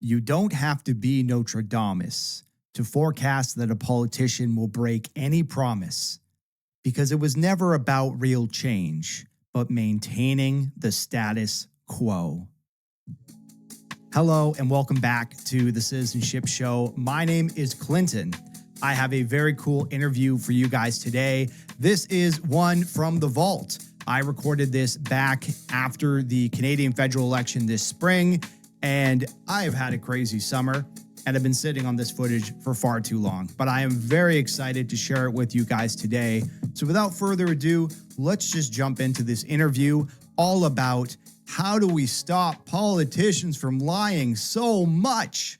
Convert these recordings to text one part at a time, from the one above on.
You don't have to be Nostradamus to forecast that a politician will break any promise, because it was never about real change, but maintaining the status quo. Hello, and welcome back to the Citizenship Show. My name is Clinton. I have a very cool interview for you guys today. This is one from the vault. I recorded this back after the Canadian federal election this spring, and I have had a crazy summer and have been sitting on this footage for far too long. But I am very excited to share it with you guys today. So without further ado, let's just jump into this interview all about how do we stop politicians from lying so much?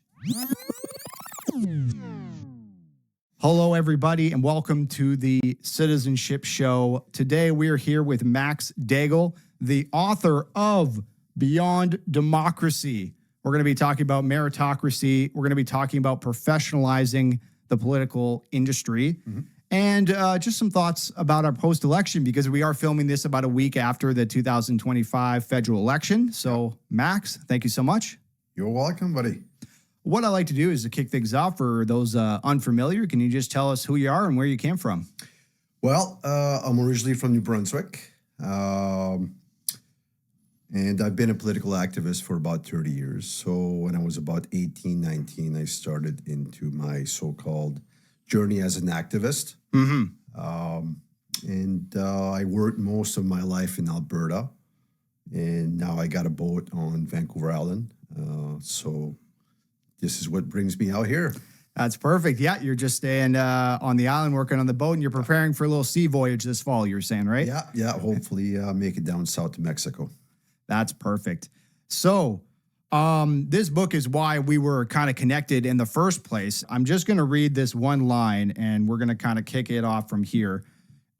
Hello, everybody, and welcome to the Citizenship Show. Today, we are here with Max Daigle, the author of Beyond Democracy. We're going to be talking about meritocracy. We're going to be talking about professionalizing the political industry. And just some thoughts about our post-election, because we are filming this about a week after the 2025 federal election. So, Max, thank you so much. You're welcome, buddy. What I like to do is to kick things off for those unfamiliar. Can you just tell us who you are and where you came from? Well, I'm originally from New Brunswick, and I've been a political activist for about 30 years. So when I was about 18, 19, I started into my so-called journey as an activist. I worked most of my life in Alberta, and now I got a boat on Vancouver Island. So this is what brings me out here. That's perfect. Yeah, you're just staying on the island working on the boat, and you're preparing for a little sea voyage this fall, you're saying, right? Yeah. Hopefully make it down south to Mexico. That's perfect. So this book is why we were kind of connected in the first place. I'm just going to read this one line, and we're going to kind of kick it off from here.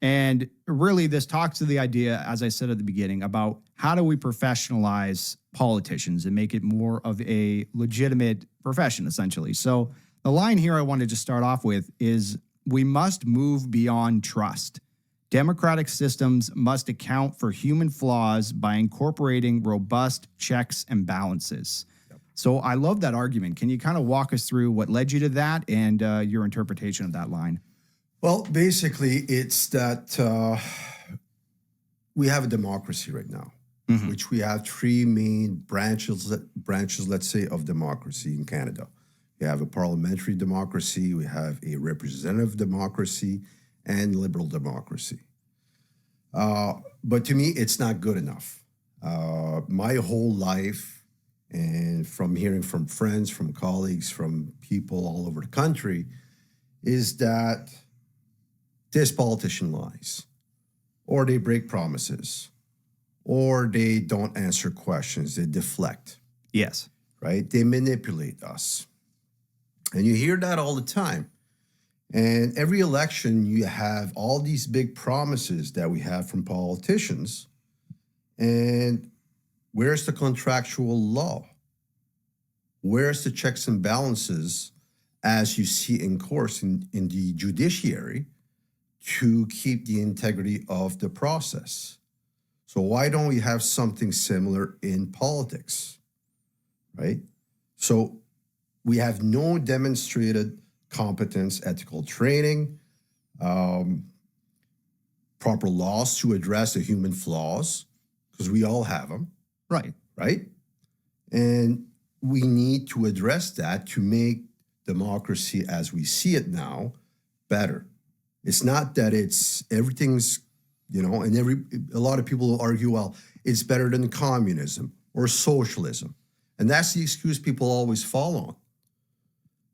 And really, this talks to the idea, as I said at the beginning, about how do we professionalize politicians and make it more of a legitimate profession, essentially. So the line here I wanted to start off with is, we must move beyond trust. Democratic systems must account for human flaws by incorporating robust checks and balances. So I love that argument. Can you kind of walk us through what led you to that and your interpretation of that line? Well, basically, it's that we have a democracy right now, which we have three main branches, let's say, of democracy in Canada. We have a parliamentary democracy, we have a representative democracy, and liberal democracy. But to me, it's not good enough. My whole life, and from hearing from friends, from colleagues, from people all over the country, is that this politician lies, or they break promises, or they don't answer questions, they deflect. Yes. Right? They manipulate us. And you hear that all the time. And every election, you have all these big promises that we have from politicians. And where's the contractual law? Where's the checks and balances, as you see in course in the judiciary, to keep the integrity of the process? So why don't we have something similar in politics, right? So we have no demonstrated competence, ethical training, proper laws to address the human flaws, because we all have them. Right. And we need to address that to make democracy as we see it now better. It's not that everything's, and a lot of people will argue, well, it's better than communism or socialism. And that's the excuse people always fall on.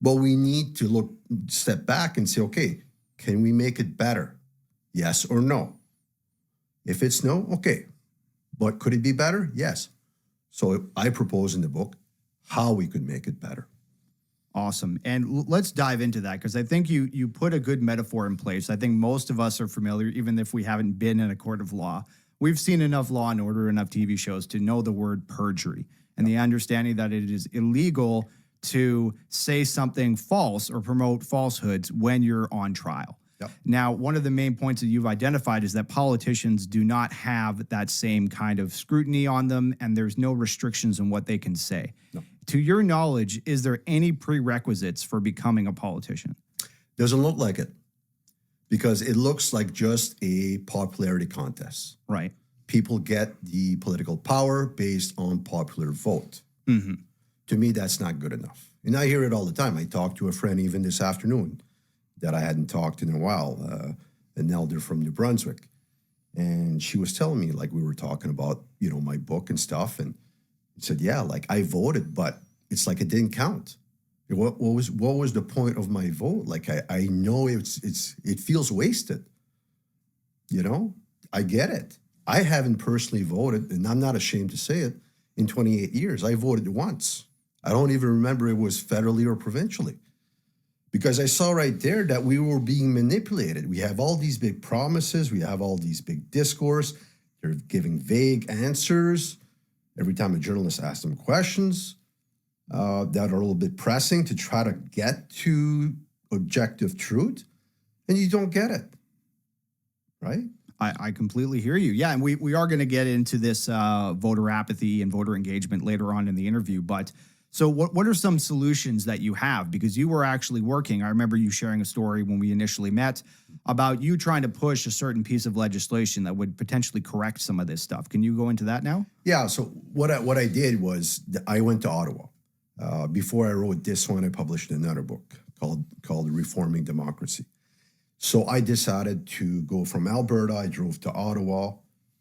But we need to step back and say, okay, can we make it better? Yes or no? If it's no, okay. But could it be better? Yes. So I propose in the book how we could make it better. Awesome. And let's dive into that, because I think you put a good metaphor in place. I think most of us are familiar, even if we haven't been in a court of law. We've seen enough Law and Order, enough TV shows to know the word perjury and the understanding that it is illegal to say something false or promote falsehoods when you're on trial. Yep. Now, one of the main points that you've identified is that politicians do not have that same kind of scrutiny on them, and there's no restrictions on what they can say. No. To your knowledge, is there any prerequisites for becoming a politician? Doesn't look like it, because it looks like just a popularity contest. Right. People get the political power based on popular vote. Mm-hmm. To me, that's not good enough. And I hear it all the time. I talked to a friend even this afternoon that I hadn't talked in a while, an elder from New Brunswick. And she was telling me, like, we were talking about, my book and stuff. And said, yeah, like, I voted, but it's like it didn't count. What was the point of my vote? Like, I know it feels wasted. I get it. I haven't personally voted, and I'm not ashamed to say it, in 28 years. I voted once. I don't even remember it was federally or provincially, because I saw right there that we were being manipulated. We have all these big promises. We have all these big discourse. They're giving vague answers every time a journalist asks them questions that are a little bit pressing to try to get to objective truth, and you don't get it, right? I completely hear you. Yeah, and we are going to get into this voter apathy and voter engagement later on in the interview. But so what are some solutions that you have? Because you were actually working. I remember you sharing a story when we initially met about you trying to push a certain piece of legislation that would potentially correct some of this stuff. Can you go into that now? Yeah, so what I did was I went to Ottawa. Before I wrote this one, I published another book called Reforming Democracy. So I decided to go from Alberta. I drove to Ottawa,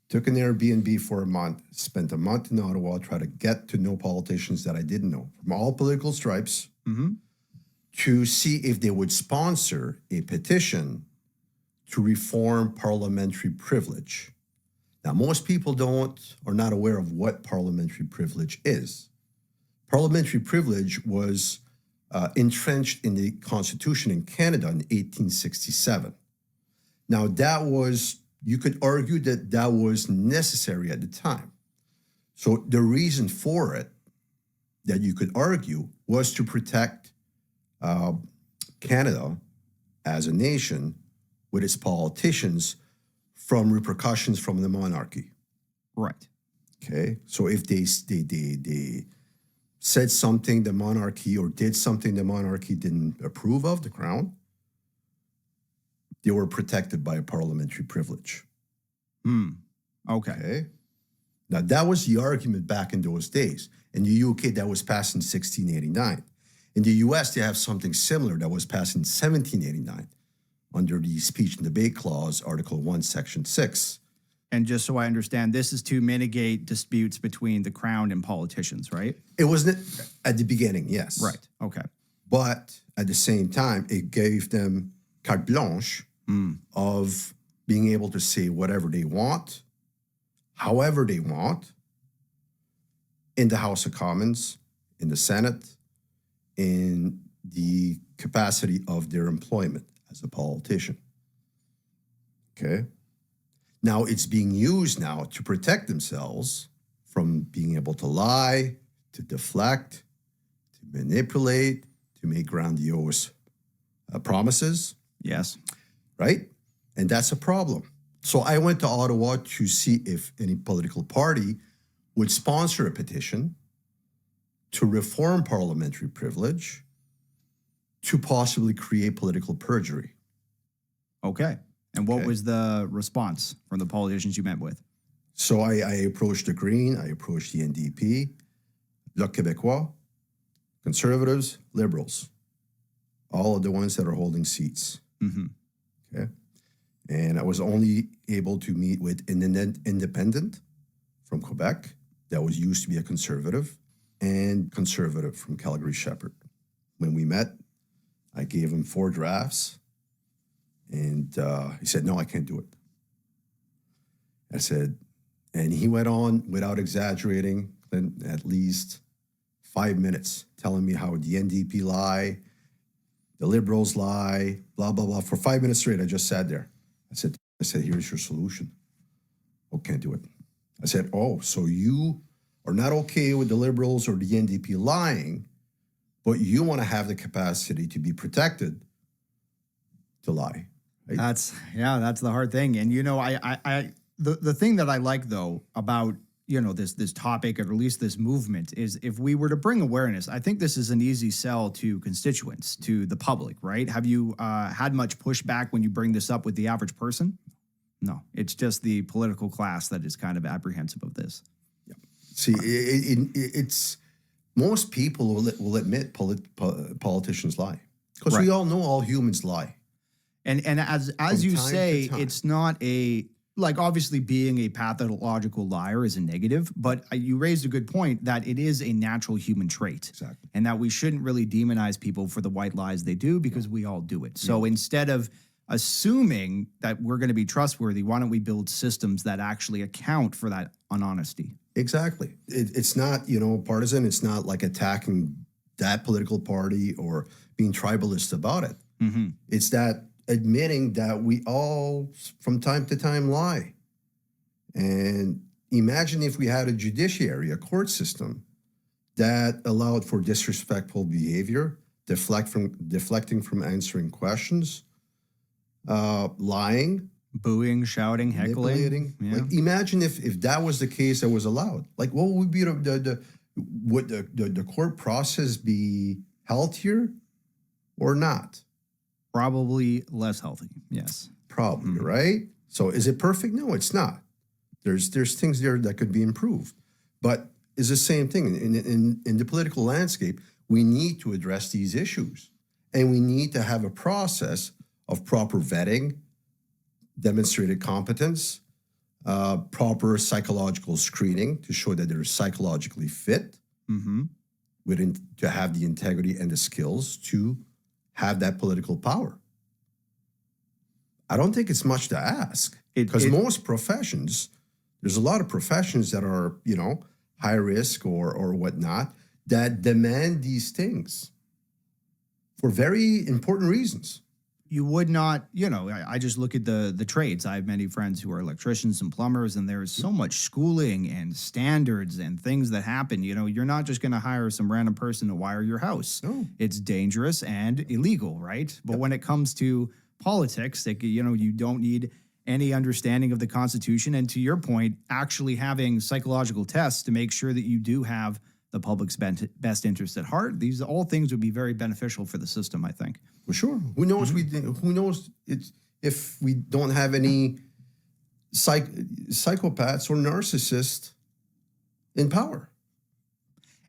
took an Airbnb for a month, spent a month in Ottawa, tried to get to know politicians that I didn't know from all political stripes, to see if they would sponsor a petition to reform parliamentary privilege. Now, most people are not aware of what parliamentary privilege is. Parliamentary privilege was entrenched in the Constitution in Canada in 1867. Now, you could argue that was necessary at the time. So the reason for it that you could argue was to protect Canada as a nation with its politicians from repercussions from the monarchy. Right. Okay. So if they said something the monarchy or did something the monarchy didn't approve of, the crown, they were protected by a parliamentary privilege. Okay. Now, that was the argument back in those days. In the UK, that was passed in 1689. In the US, they have something similar that was passed in 1789 under the Speech and Debate Clause, Article 1, Section 6. And just so I understand, this is to mitigate disputes between the crown and politicians, right? It wasn't at the beginning, yes. Right. Okay. But at the same time, it gave them carte blanche of being able to say whatever they want, however they want, in the House of Commons, in the Senate, in the capacity of their employment as a politician. Okay? Now, it's being used now to protect themselves from being able to lie, to deflect, to manipulate, to make grandiose promises. Yes. Right? And that's a problem. So I went to Ottawa to see if any political party would sponsor a petition to reform parliamentary privilege to possibly create political perjury. Okay. And what was the response from the politicians you met with? So I approached the Green, I approached the NDP, Bloc Québécois, Conservatives, Liberals, all of the ones that are holding seats. Okay. And I was only able to meet with an independent from Quebec that was used to be a conservative, and conservative from Calgary Shepherd. When we met, I gave him 4 drafts, and he said, no, I can't do it. I said, and he went on without exaggerating, at least 5 minutes, telling me how the NDP lie, the Liberals lie, blah, blah, blah. For 5 minutes straight, I just sat there. I said, here's your solution. Oh, can't do it. I said, oh, so you are not okay with the Liberals or the NDP lying, but you want to have the capacity to be protected to lie. Right? That's the hard thing. And the thing that I like though about this topic, or at least this movement, is if we were to bring awareness, I think this is an easy sell to constituents, to the public, right? Have you had much pushback when you bring this up with the average person? No, it's just the political class that is kind of apprehensive of this. See, it's most people will admit politicians lie, because we Right. all know all humans lie. And as From you time to say, time. it's not like obviously being a pathological liar is a negative, but you raised a good point that it is a natural human trait. Exactly. And that we shouldn't really demonize people for the white lies they do, because we all do it. So instead of assuming that we're going to be trustworthy, why don't we build systems that actually account for that unhonesty? Exactly. It's not, partisan. It's not like attacking that political party or being tribalist about it. Mm-hmm. It's that admitting that we all, from time to time, lie. And imagine if we had a judiciary, a court system that allowed for disrespectful behavior, deflecting from answering questions, lying, Booing, shouting, heckling. manipulating. Yeah. Like, imagine if that was the case that was allowed. Like, what would be would the court process be healthier or not? Probably less healthy. Yes. Probably, right? So is it perfect? No, it's not. There's things there that could be improved. But it's the same thing. In the political landscape, we need to address these issues. And we need to have a process of proper vetting, demonstrated competence, proper psychological screening to show that they're psychologically fit, Mm-hmm. to have the integrity and the skills to have that political power. I don't think it's much to ask, because most professions, there's a lot of professions that are, high risk or whatnot, that demand these things for very important reasons. You would not, I just look at the trades. I have many friends who are electricians and plumbers, and there is so much schooling and standards and things that happen. You're not just going to hire some random person to wire your house. No. It's dangerous and illegal, right? But when it comes to politics, you don't need any understanding of the Constitution. And to your point, actually having psychological tests to make sure that you do have the public's best interest at heart. These all things would be very beneficial for the system, I think. Well, sure. Who knows? Who knows? If we don't have any psychopaths or narcissists in power.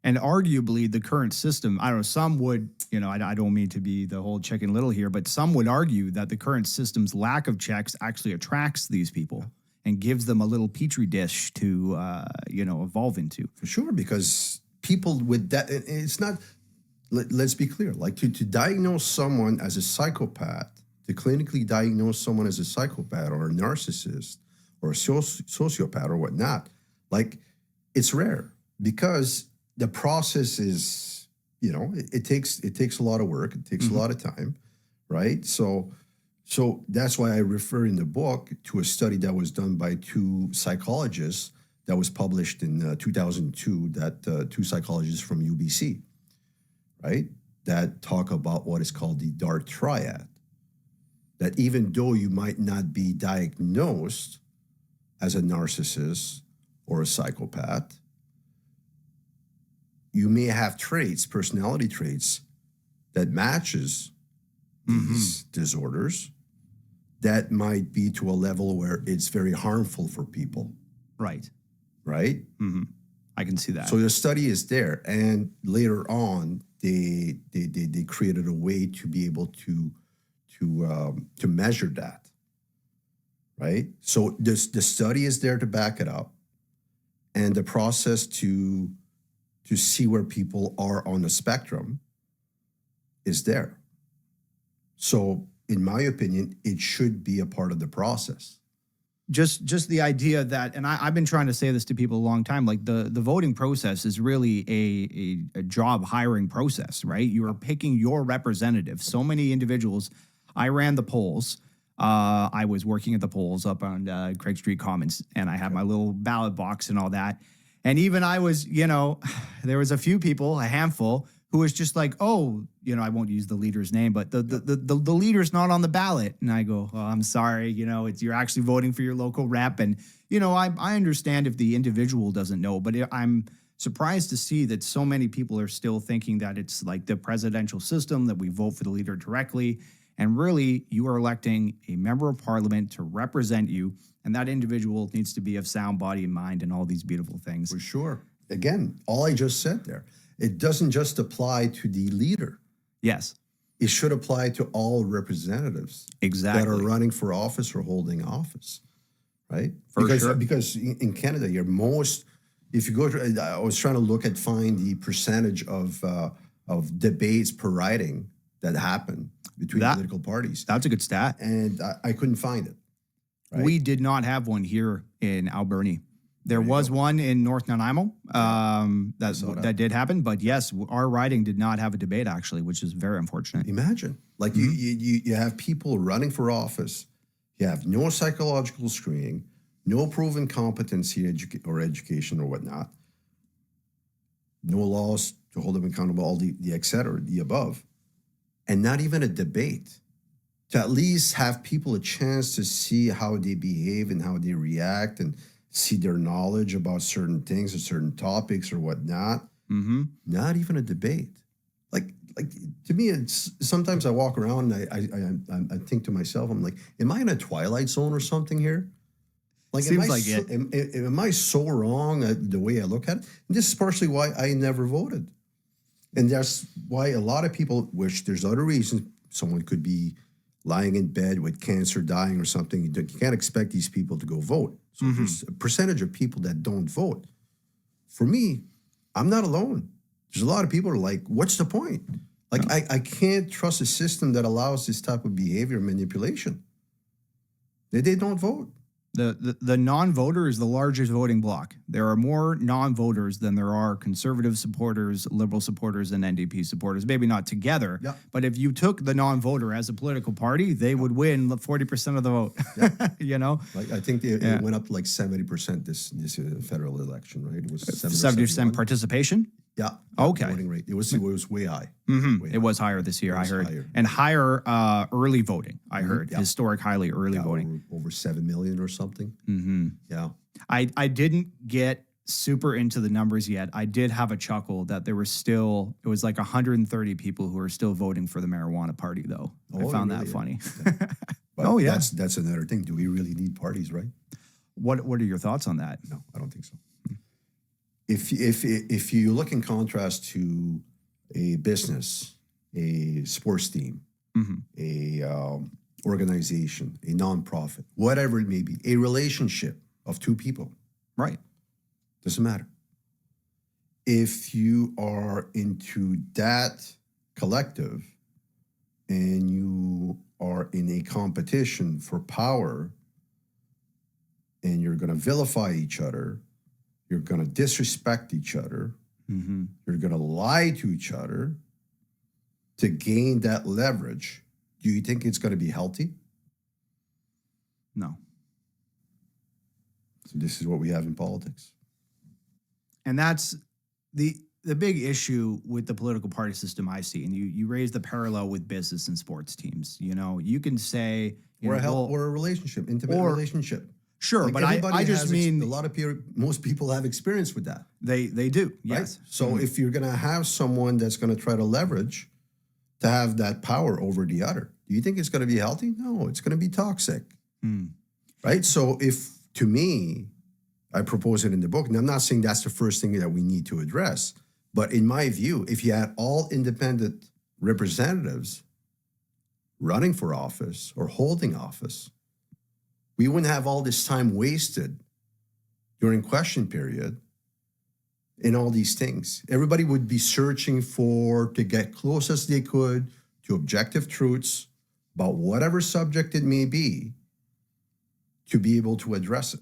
And arguably, the current system, I don't know, some would, I don't mean to be the whole Chicken Little here, but some would argue that the current system's lack of checks actually attracts these people and gives them a little petri dish to, evolve into. For sure, because people with that, it's not, let's be clear, like to diagnose someone as a psychopath, to clinically diagnose someone as a psychopath or a narcissist or a sociopath or whatnot, like it's rare, because the process is, it takes a lot of work. It takes a lot of time, right? So that's why I refer in the book to a study that was done by two psychologists that was published in 2002, that two psychologists from UBC, right? That talk about what is called the DART triad. That even though you might not be diagnosed as a narcissist or a psychopath, you may have traits, personality traits, that matches these disorders that might be to a level where it's very harmful for people. Right. Right? Mm-hmm. I can see that. So the study is there. And later on, they created a way to be able to measure that. Right? So the study is there to back it up. And the process to see where people are on the spectrum is there. So, in my opinion, it should be a part of the process. Just the idea that, and I've been trying to say this to people a long time, like the voting process is really a job hiring process, right? You are picking your representative. So many individuals. I ran the polls. I was working at the polls up on Craig Street Commons, and I had my little ballot box and all that. And even I was, there was a few people, a handful, who who is just like, oh, I won't use the leader's name, but the leader's not on the ballot. And I go, oh, I'm sorry, you're actually voting for your local rep. And, I understand if the individual doesn't know, but I'm surprised to see that so many people are still thinking that it's like the presidential system, that we vote for the leader directly. And really, you are electing a member of parliament to represent you. And that individual needs to be of sound body and mind and all these beautiful things. For sure. Again, all I just said there, it doesn't just apply to the leader. Yes. It should apply to all representatives Exactly. that are running for office or holding office, right? For sure. Because in Canada, if you go to, I was trying to find the percentage of debates per riding that happen between political parties. That's a good stat. And I couldn't find it. Right? We did not have one here in Alberni. There was one in North Nanaimo that did happen. But yes, our riding did not have a debate, actually, which is very unfortunate. Imagine. Like you have people running for office. You have no psychological screening, no proven competency or education or whatnot, no laws to hold them accountable, all the et cetera, the above, and not even a debate to at least have people a chance to see how they behave and how they react and see their knowledge about certain things or certain topics or whatnot. Mm-hmm. Not even a debate. Like to me, it's sometimes I walk around and I think to myself, I'm like, am I in a twilight zone or something here? Like, Seems like it. Am I so wrong at the way I look at it? And this is partially why I never voted. And that's why a lot of people, which there's other reasons, someone could be lying in bed with cancer, dying or something. You can't expect these people to go vote. So there's a percentage of people that don't vote. For me, I'm not alone. There's a lot of people who are like, what's the point? Like, I can't trust a system that allows this type of behavior and manipulation. They don't vote. The non-voter is the largest voting bloc. There are more non-voters than there are conservative supporters, liberal supporters, and NDP supporters. Maybe not together, but if you took the non-voter as a political party, they would win 40% of the vote. Like I think it went up to like 70% this federal election, right? It was 70% participation. Yeah. Okay. Voting rate. It was way high. Mm-hmm. Way It high. was higher this year, I heard. Higher. And higher early voting, I heard. Historic highly early voting. Over 7 million or something. Mm-hmm. Yeah. I didn't get super into the numbers yet. I did have a chuckle that there were still, it was like 130 people who are still voting for the marijuana party, though. I found that funny. Yeah. That's another thing. Do we really need parties, right? What are your thoughts on that? No, I don't think so. If you look in contrast to a business, a sports team, a organization, a nonprofit, whatever it may be, a relationship of two people, right? Doesn't matter. If you are into that collective and you are in a competition for power and you're going to vilify each other, you're going to disrespect each other. You're going to lie to each other to gain that leverage. Do you think it's going to be healthy? No. So this is what we have in politics. And that's the big issue with the political party system I see. And you raise the parallel with business and sports teams. You can say... or a relationship, intimate relationship. Sure, like, but I just mean a lot of people. Most people have experience with that. They do, yes. Right? So if you're going to have someone that's going to try to leverage to have that power over the other, do you think it's going to be healthy? No, it's going to be toxic. Right? So to me, I propose it in the book, and I'm not saying that's the first thing that we need to address, but in my view, if you had all independent representatives running for office or holding office, we wouldn't have all this time wasted during question period in all these things. Everybody would be searching to get close as they could to objective truths about whatever subject it may be to be able to address it.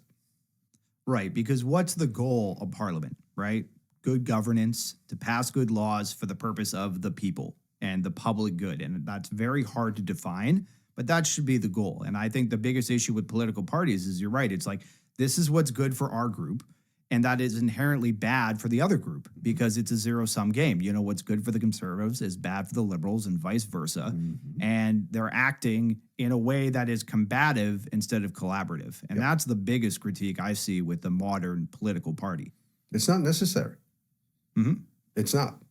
Right, because what's the goal of Parliament, right? Good governance, to pass good laws for the purpose of the people and the public good. And that's very hard to define. But that should be the goal. And I think the biggest issue with political parties is you're right. It's like, this is what's good for our group. And that is inherently bad for the other group because it's a zero-sum game. You know, what's good for the conservatives is bad for the liberals and vice versa. And they're acting in a way that is combative instead of collaborative. And that's the biggest critique I see with the modern political party. It's not necessary. It's not.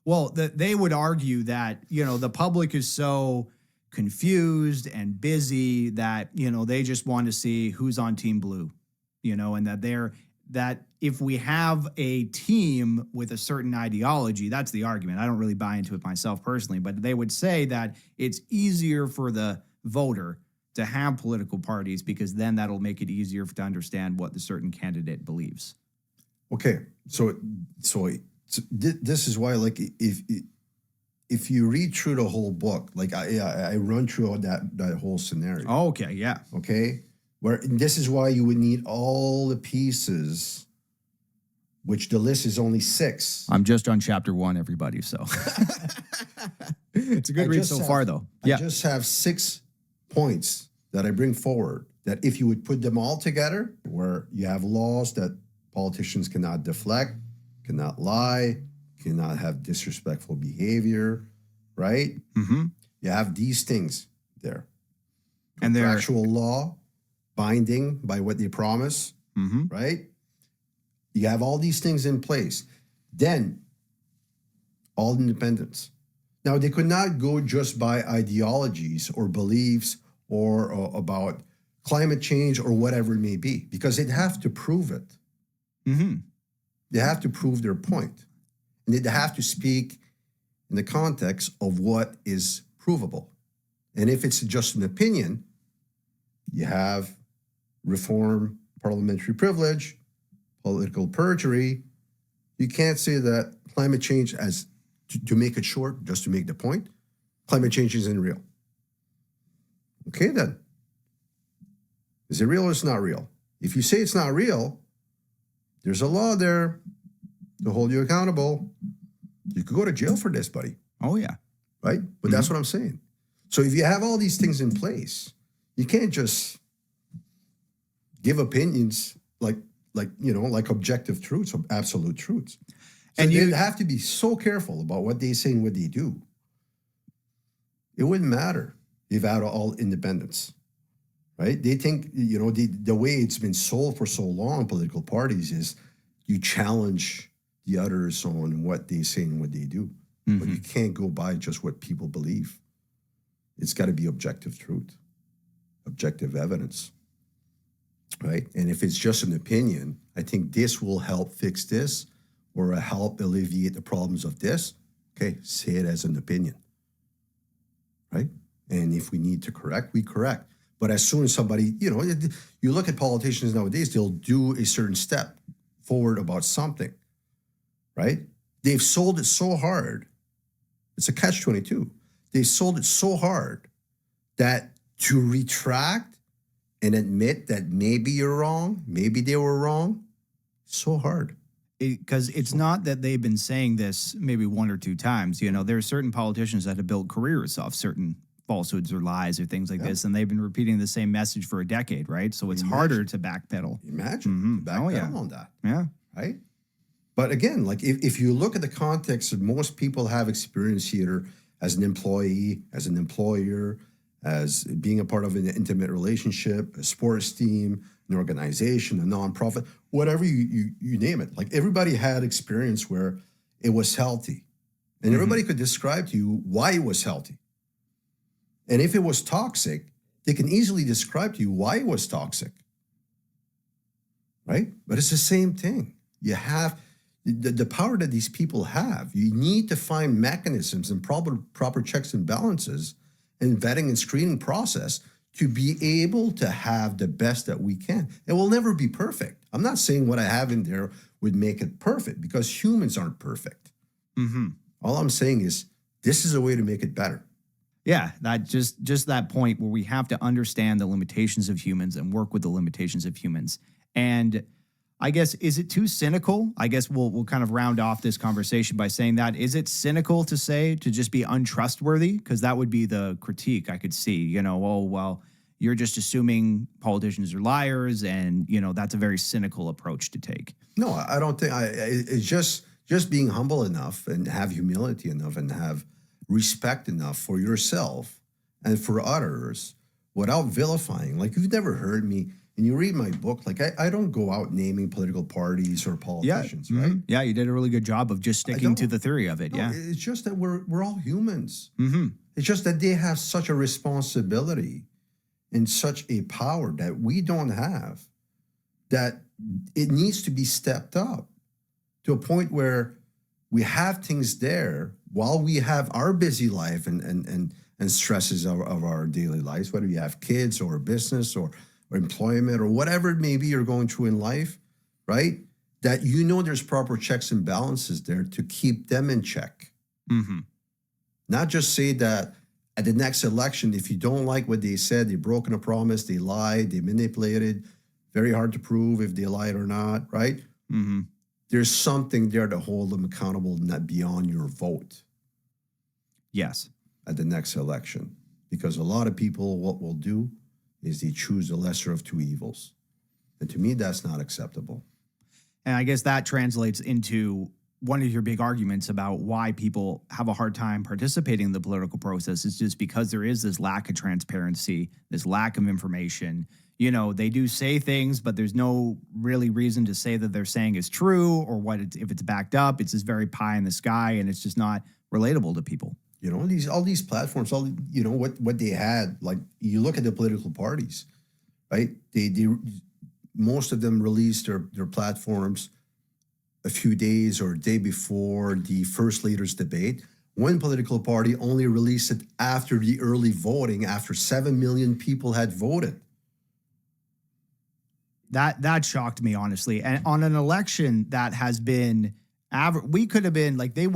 Well, they would argue that, you know, the public is so confused and busy that, you know, they just want to see who's on Team Blue, you know, and that if we have a team with a certain ideology, that's the argument. I don't really buy into it myself personally, but they would say that it's easier for the voter to have political parties because then that'll make it easier to understand what the certain candidate believes. Okay, so this is why, like, if you read through the whole book, like I run through all that whole scenario. Oh, okay, yeah. Okay, this is why you would need all the pieces, which the list is only 6. I'm just on chapter 1, everybody, so. It's a good read so far, though. I just have 6 points that I bring forward that if you would put them all together, where you have laws that politicians cannot deflect, cannot lie, cannot have disrespectful behavior, right? You have these things there. And they're actual law, binding by what they promise, right? You have all these things in place. Then, all independence. Now, they could not go just by ideologies or beliefs or about climate change or whatever it may be, because they'd have to prove it. They have to prove their point. And they'd have to speak in the context of what is provable. And if it's just an opinion, you have reform, parliamentary privilege, political perjury. You can't say that climate change, as to make it short, just to make the point, climate change isn't real. Okay, then. Is it real or it's not real? If you say it's not real, there's a law there to hold you accountable. You could go to jail for this, buddy. Oh, yeah. Right? But that's what I'm saying. So if you have all these things in place, you can't just give opinions like objective truths or absolute truths. So and you have to be so careful about what they say and what they do. It wouldn't matter if out of all independence, right? They think, you know, the way it's been sold for so long, political parties, is you challenge the others on what they say and what they do. But you can't go by just what people believe. It's got to be objective truth, objective evidence, right? And if it's just an opinion, I think this will help fix this or help alleviate the problems of this. Okay, say it as an opinion, right? And if we need to correct, we correct. But as soon as somebody, you know, you look at politicians nowadays, they'll do a certain step forward about something, right? They've sold it so hard. It's a catch-22. They sold it so hard that to retract and admit that maybe you're wrong, maybe they were wrong, so hard. Because it's not that they've been saying this maybe 1 or 2 times. You know, there are certain politicians that have built careers off certain falsehoods or lies or things like this, and they've been repeating the same message for a decade, right? So it's harder to backpedal. Imagine to backpedal on that. Yeah. Right? But again, like if you look at the context of most people have experience here as an employee, as an employer, as being a part of an intimate relationship, a sports team, an organization, a nonprofit, whatever you name it. Like everybody had experience where it was healthy. And everybody could describe to you why it was healthy. And if it was toxic, they can easily describe to you why it was toxic. Right? But it's the same thing. You have the power that these people have. You need to find mechanisms and proper checks and balances and vetting and screening process to be able to have the best that we can. It will never be perfect. I'm not saying what I have in there would make it perfect because humans aren't perfect. All I'm saying is this is a way to make it better. Yeah, that just that point where we have to understand the limitations of humans and work with the limitations of humans. And I guess, is it too cynical? I guess we'll kind of round off this conversation by saying that. Is it cynical to say to just be untrustworthy? Because that would be the critique I could see. You know, oh, well, you're just assuming politicians are liars, and that's a very cynical approach to take. No, I don't think. It's just being humble enough and have humility enough and have respect enough for yourself and for others without vilifying. Like, you've never heard me, and you read my book, like I don't go out naming political parties or politicians, right? Yeah, you did a really good job of just sticking to the theory of it. No, Yeah. it's just that we're all humans. Mm-hmm. It's just that they have such a responsibility and such a power that we don't have, that it needs to be stepped up to a point where we have things there while we have our busy life and stresses of our daily lives, whether you have kids or business or employment or whatever it may be you're going through in life, right? That there's proper checks and balances there to keep them in check. Mm-hmm. Not just say that at the next election, if you don't like what they said, they've broken a promise, they lied, they manipulated, very hard to prove if they lied or not, right? Mm-hmm. There's something there to hold them accountable, not beyond your vote. Yes. At the next election. Because a lot of people, what will do is they choose the lesser of two evils. And to me, that's not acceptable. And I guess that translates into one of your big arguments about why people have a hard time participating in the political process is just because there is this lack of transparency, this lack of information. They do say things, but there's no really reason to say that they're saying is true or if it's backed up. It's just very pie in the sky, and it's just not relatable to people. All these platforms, what they had, like, you look at the political parties, right? They most of them released their platforms a few days or a day before the first leaders debate. One political party only released it after the early voting, after 7 million people had voted. That shocked me, honestly. And on an election that has been we could have been like, the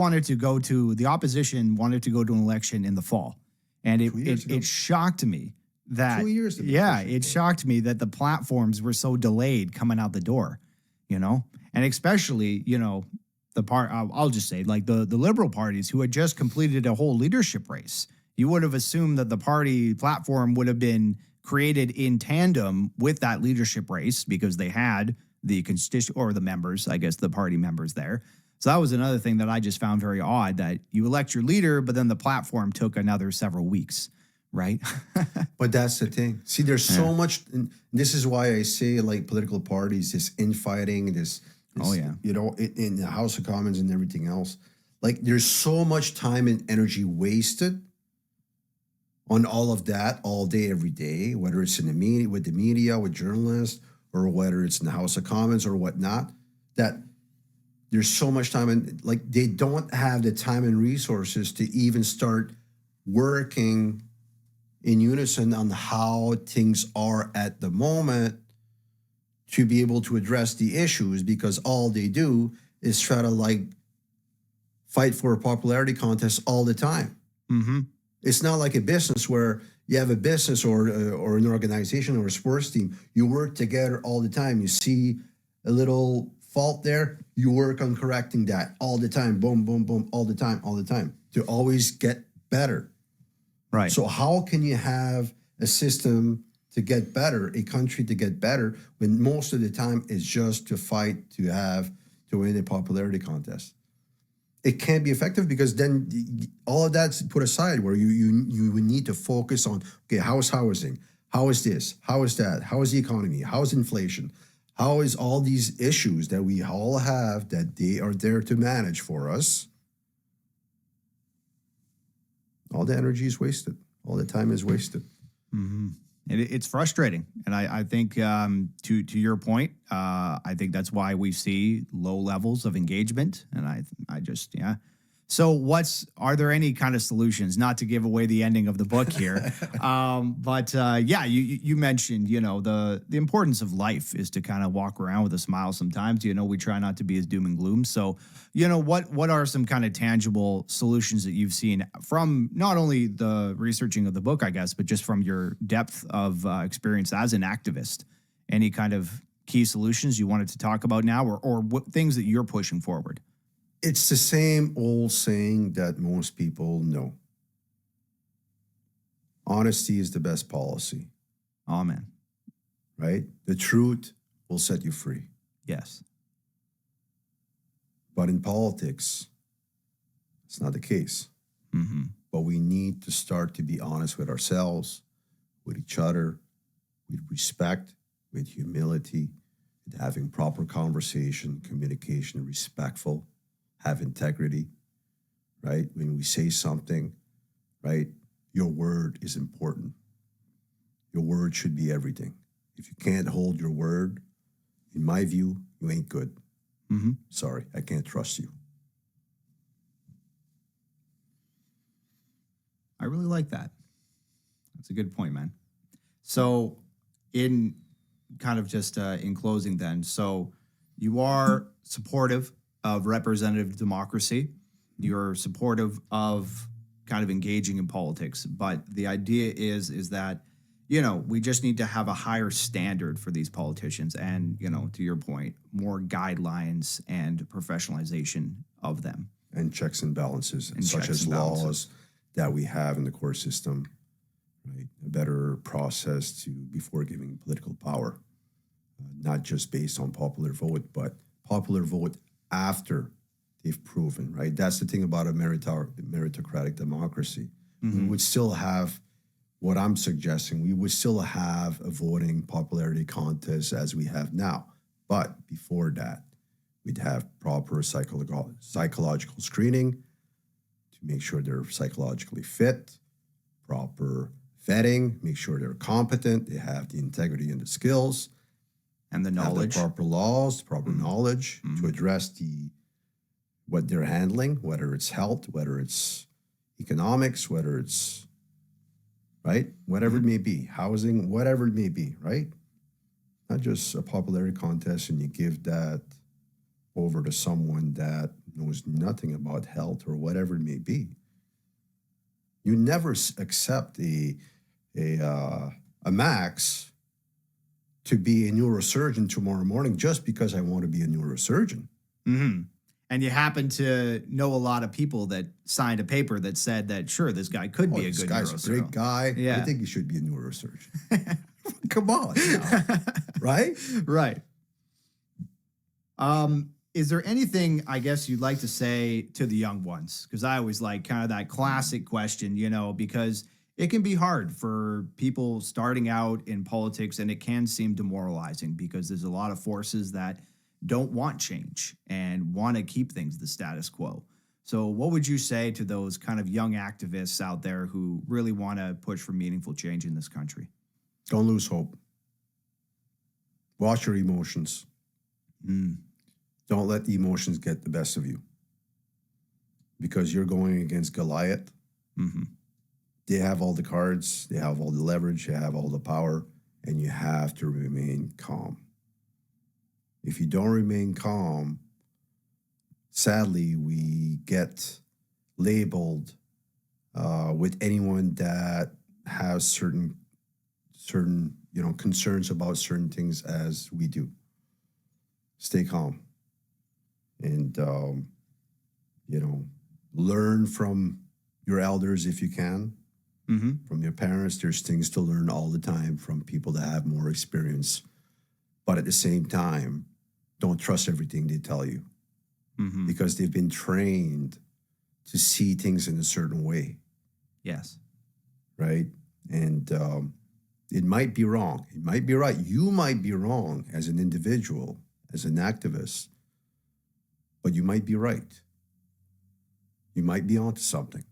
opposition wanted to go to an election in the fall. And it shocked me that 2 years. It shocked me that the platforms were so delayed coming out the door, and especially, I'll just say, like, the liberal parties who had just completed a whole leadership race. You would have assumed that the party platform would have been created in tandem with that leadership race because they had the the members, I guess, the party members there. So that was another thing that I just found very odd, that you elect your leader, but then the platform took another several weeks, right? But that's the thing. See, there's so much, and this is why I say, like, political parties, this infighting, this in the House of Commons and everything else. Like, there's so much time and energy wasted on all of that all day, every day, whether it's in the media, with journalists, or whether it's in the House of Commons or whatnot, that there's so much time, and, like, they don't have the time and resources to even start working in unison on how things are at the moment to be able to address the issues, because all they do is try to, like, fight for a popularity contest all the time. Mm-hmm. It's not like a business where you have a business or an organization or a sports team. You work together all the time. You see a little fault there, you work on correcting that all the time. Boom, boom, boom, all the time, to always get better. Right. So how can you have a system to get better, a country to get better, when most of the time it's just to fight to win a popularity contest? It can't be effective, because then all of that's put aside, where you would need to focus on, okay, how is housing? How is this? How is that? How is the economy? How is inflation? How is all these issues that we all have that they are there to manage for us? All the energy is wasted. All the time is wasted. Mm-hmm. It's frustrating. And I think, to your point, I think that's why we see low levels of engagement. And I just. So are there any kind of solutions, not to give away the ending of the book here? You mentioned, the importance of life is to kind of walk around with a smile sometimes. We try not to be as doom and gloom. So, what are some kind of tangible solutions that you've seen from not only the researching of the book, I guess, but just from your depth of experience as an activist? Any kind of key solutions you wanted to talk about now, or what things that you're pushing forward? It's the same old saying that most people know. Honesty is the best policy. Amen. right? The truth will set you free. Yes. But in politics, it's not the case. Mm-hmm. But we need to start to be honest with ourselves, with each other, with respect, with humility, with having proper conversation, communication, respectful, have integrity, right? When we say something, right, your word is important. Your word should be everything. If you can't hold your word, in my view, you ain't good. Mm-hmm. Sorry, I can't trust you. I really like that. That's a good point, man. So, in kind of just in closing, then, so you are supportive of representative democracy. You're supportive of kind of engaging in politics, but the idea is that we just need to have a higher standard for these politicians, and to your point, more guidelines and professionalization of them, And checks and balances, and such checks as and laws balances. that we have in the court system, right? A better process to before giving political power, not just based on popular vote, but popular vote after they've proven, right? That's the thing about a meritocratic democracy. We would still have what I'm suggesting. We would still have a voting popularity contest as we have now. But before that, we'd have proper psychological screening to make sure they're psychologically fit, proper vetting, make sure they're competent, they have the integrity and the skills, And the have the knowledge. proper laws, proper knowledge to address what they're handling, whether it's health, whether it's economics, whether it's right, whatever it may be, housing, whatever it may be, right? Not just a popularity contest and you give that over to someone that knows nothing about health or whatever it may be. You never accept a max to be a neurosurgeon tomorrow morning just because I want to be a neurosurgeon. Mm-hmm. And you happen to know a lot of people that signed a paper that said that, sure, this guy could be a This good guy's a great neurosurgeon. guy. Yeah. I think he should be a neurosurgeon. Come on, now. Right? Right. Is there anything, I guess, you'd like to say to the young ones? Because I always like kind of that classic question, because it can be hard for people starting out in politics, and it can seem demoralizing because there's a lot of forces that don't want change and want to keep things the status quo. So what would you say to those kind of young activists out there who really want to push for meaningful change in this country? Don't lose hope. Watch your emotions. Don't let the emotions get the best of you. Because you're going against Goliath. Mm-hmm. They have all the cards, they have all the leverage, they have all the power, and you have to remain calm. If you don't remain calm, sadly, we get labeled with anyone that has certain concerns about certain things as we do. Stay calm and learn from your elders if you can. Mm-hmm. From your parents. There's things to learn all the time from people that have more experience, but at the same time, don't trust everything they tell you. Mm-hmm. Because they've been trained to see things in a certain way. Yes. Right? And it might be wrong. It might be right. You might be wrong as an individual, as an activist, but you might be right. You might be onto something.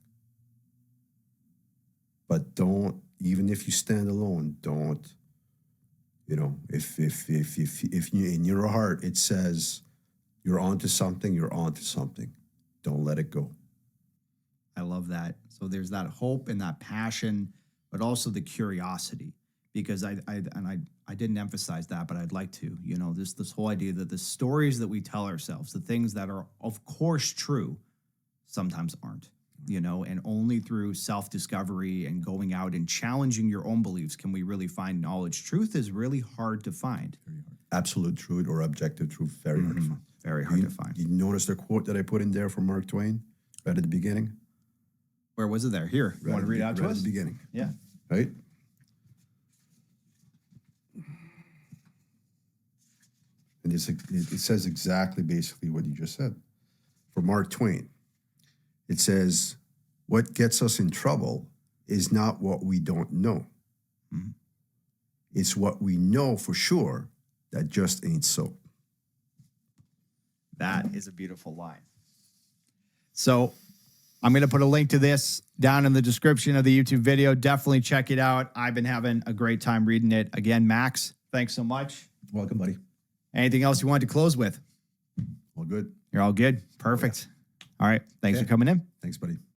But don't, even if you stand alone, don't, if you, in your heart it says you're onto something, you're onto something. Don't let it go. I love that. So there's that hope and that passion, but also the curiosity, because I didn't emphasize that, but I'd like to, this whole idea that the stories that we tell ourselves, the things that are of course true, sometimes aren't, and only through self-discovery and going out and challenging your own beliefs can we really find knowledge. Truth is really hard to find. Absolute truth or objective truth, very hard to find. Very hard to find. You notice the quote that I put in there from Mark Twain right at the beginning? Where was it there? Here. You want to read it out to Right us? at the beginning. Yeah. Right? And it says exactly basically what you just said. For Mark Twain, it says, what gets us in trouble is not what we don't know. Mm-hmm. It's what we know for sure that just ain't so. That is a beautiful line. So I'm going to put a link to this down in the description of the YouTube video. Definitely check it out. I've been having a great time reading it. Again, Max, thanks so much. Welcome, buddy. Anything else you wanted to close with? All good. You're all good? Perfect. All right. Thanks for coming in. Thanks, buddy.